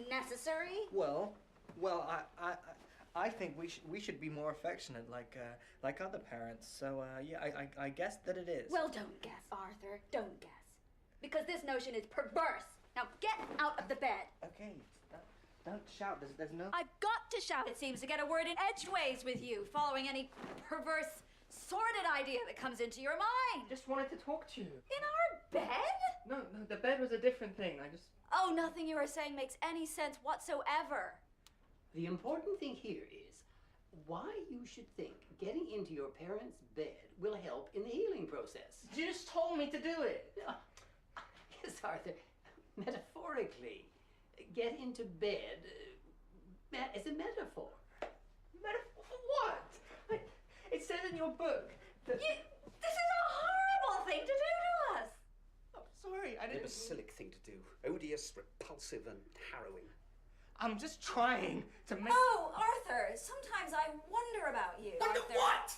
necessary. Well, I think we should be more affectionate, like other parents. So yeah, I guess that it is. Well, don't guess, Arthur. Don't guess, because this notion is perverse. Now get out of the bed. Okay, don't shout. There's no. I've got to shout. It seems to get a word in edgeways with you, following any perverse, sordid idea that comes into your mind. Just wanted to talk to you. In our bed? No, the bed was a different thing. I just. Oh, nothing you are saying makes any sense whatsoever. The important thing here is why you should think getting into your parents' bed will help in the healing process. You just told me to do it. Yes, Arthur. Metaphorically, get into bed is a metaphor. Metaphor for what? It says in your book that. This is a horrible thing to do to us. I'm sorry, I An didn't. imbecilic thing to do. Odious, repulsive, and harrowing. I'm just trying to make. Oh, Arthur, sometimes I wonder about you. Wonder Arthur. what?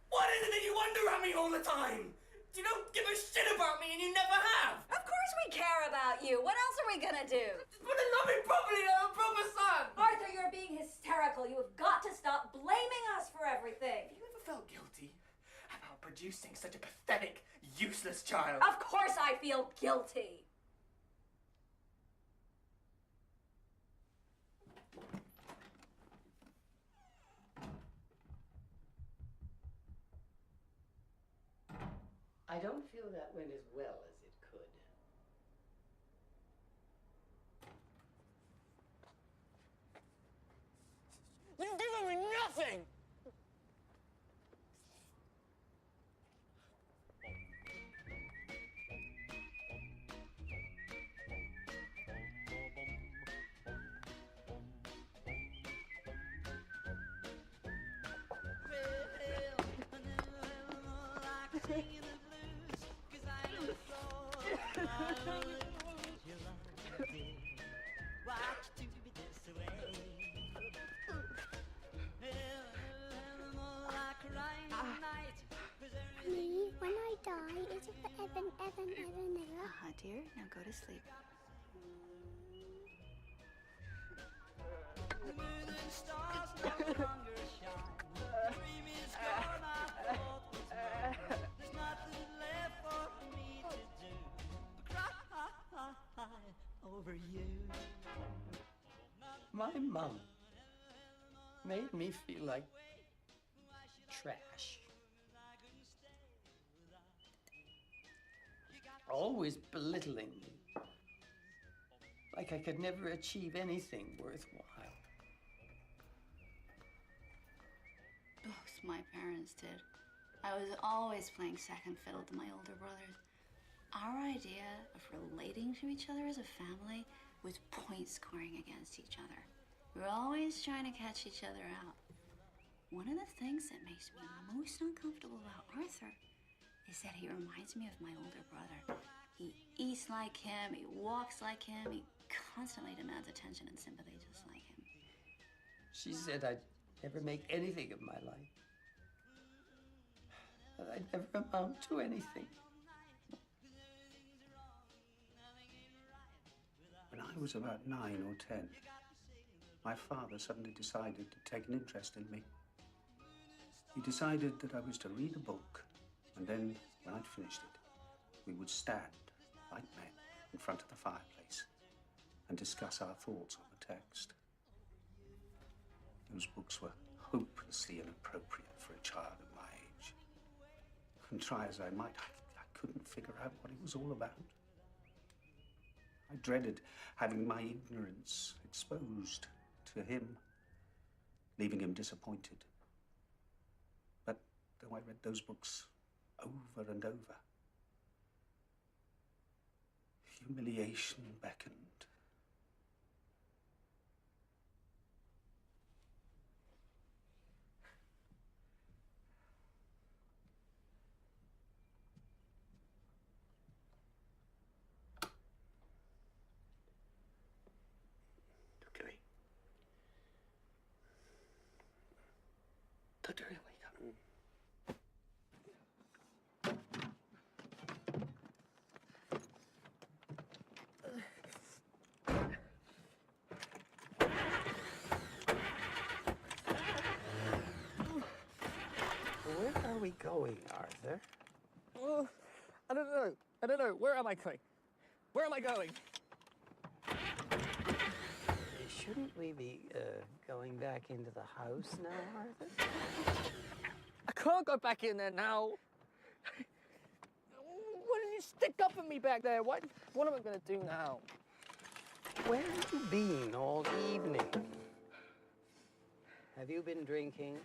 What is it that you wonder at me all the time? You don't give a shit about me and you never have. Of course we care about you. What else are we gonna do? But then love me properly like a proper son. Arthur, you're being hysterical. You have got to stop blaming us for everything. Have you ever felt guilty about producing such a pathetic, useless child? Of course I feel guilty. I don't feel that went as well as it could. You've given me nothing! Me, when I die, is it forever and ever and ever and ever? Dear, now go to sleep. Over you. My mom made me feel like trash. Always belittling me. Like I could never achieve anything worthwhile. Both my parents did. I was always playing second fiddle to my older brothers. Our idea of relating to each other as a family was point scoring against each other. We were always trying to catch each other out. One of the things that makes me most uncomfortable about Arthur is that he reminds me of my older brother. He eats like him, he walks like him, he constantly demands attention and sympathy just like him. She said I'd never make anything of my life. That I'd never amount to anything. When I was about 9 or 10, my father suddenly decided to take an interest in me. He decided that I was to read a book, and then, when I'd finished it, we would stand, like men, in front of the fireplace and discuss our thoughts on the text. Those books were hopelessly inappropriate for a child of my age. And try as I might, I couldn't figure out what it was all about. I dreaded having my ignorance exposed to him, leaving him disappointed. But though I read those books over and over, humiliation beckoned. Look at me. Wake up. Arthur? I don't know. I don't know. Where am I going? Where am I going? Shouldn't we be going back into the house now, Arthur? I can't go back in there now. Why didn't you stick up at me back there? What am I going to do now? Where have you been all evening? Have you been drinking?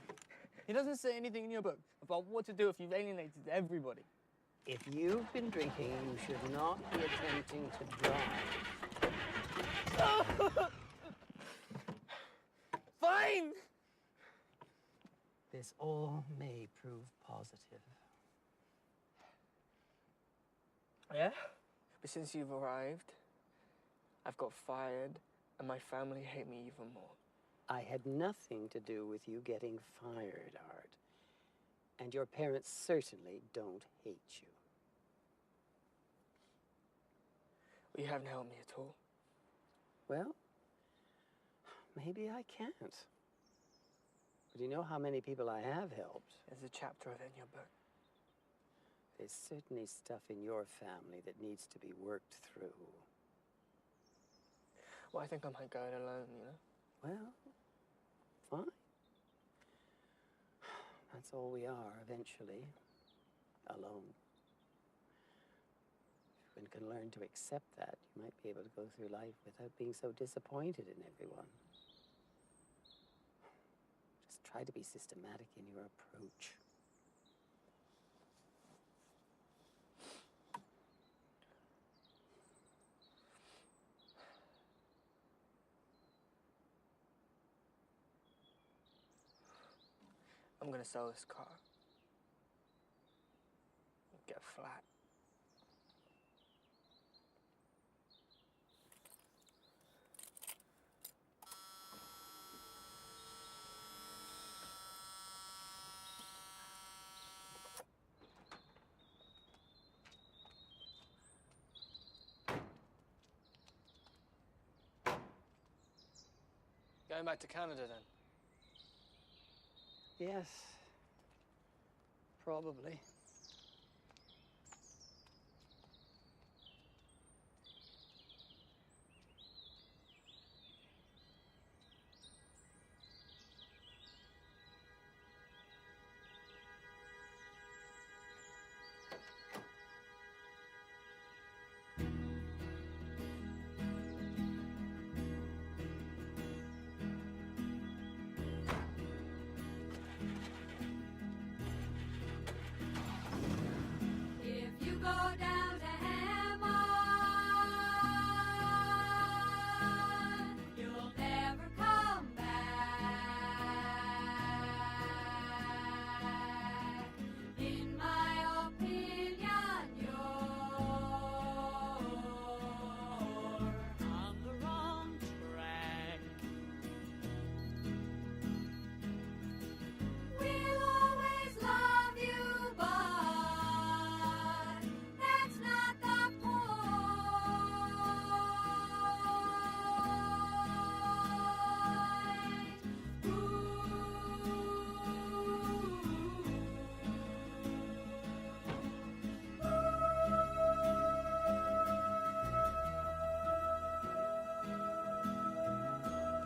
It doesn't say anything in your book about what to do if you've alienated everybody. If you've been drinking, you should not be attempting to drive. Fine! This all may prove positive. Yeah? But since you've arrived, I've got fired, and my family hate me even more. I had nothing to do with you getting fired, Art. And your parents certainly don't hate you. Well, you haven't helped me at all. Well, maybe I can't. But you know how many people I have helped? There's a chapter of it in your book. There's certainly stuff in your family that needs to be worked through. Well, I think I might go it alone, you know? Well, fine. That's all we are, eventually. Alone. If one can learn to accept that, you might be able to go through life without being so disappointed in everyone. Just try to be systematic in your approach. I'm gonna sell this car. Get a flat. Going back to Canada then? Yes, probably.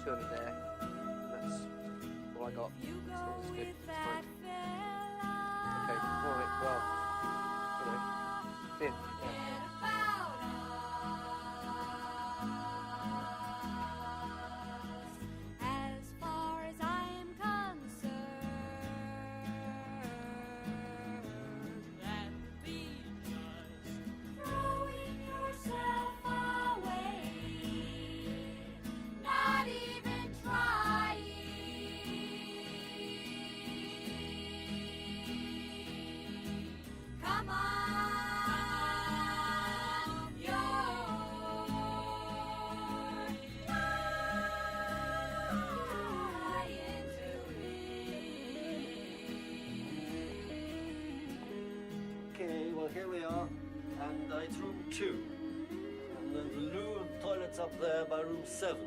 Surely there. That's all I got. As long as it's good, it's fine. Okay, alright, well, you know, see ya. Yeah. As far as I am concerned, that would be just throwing yourself away, not even trying. Come on, you're lying to me. Okay, well here we are, and it's room 2. And the loo and toilet's up there by room 7.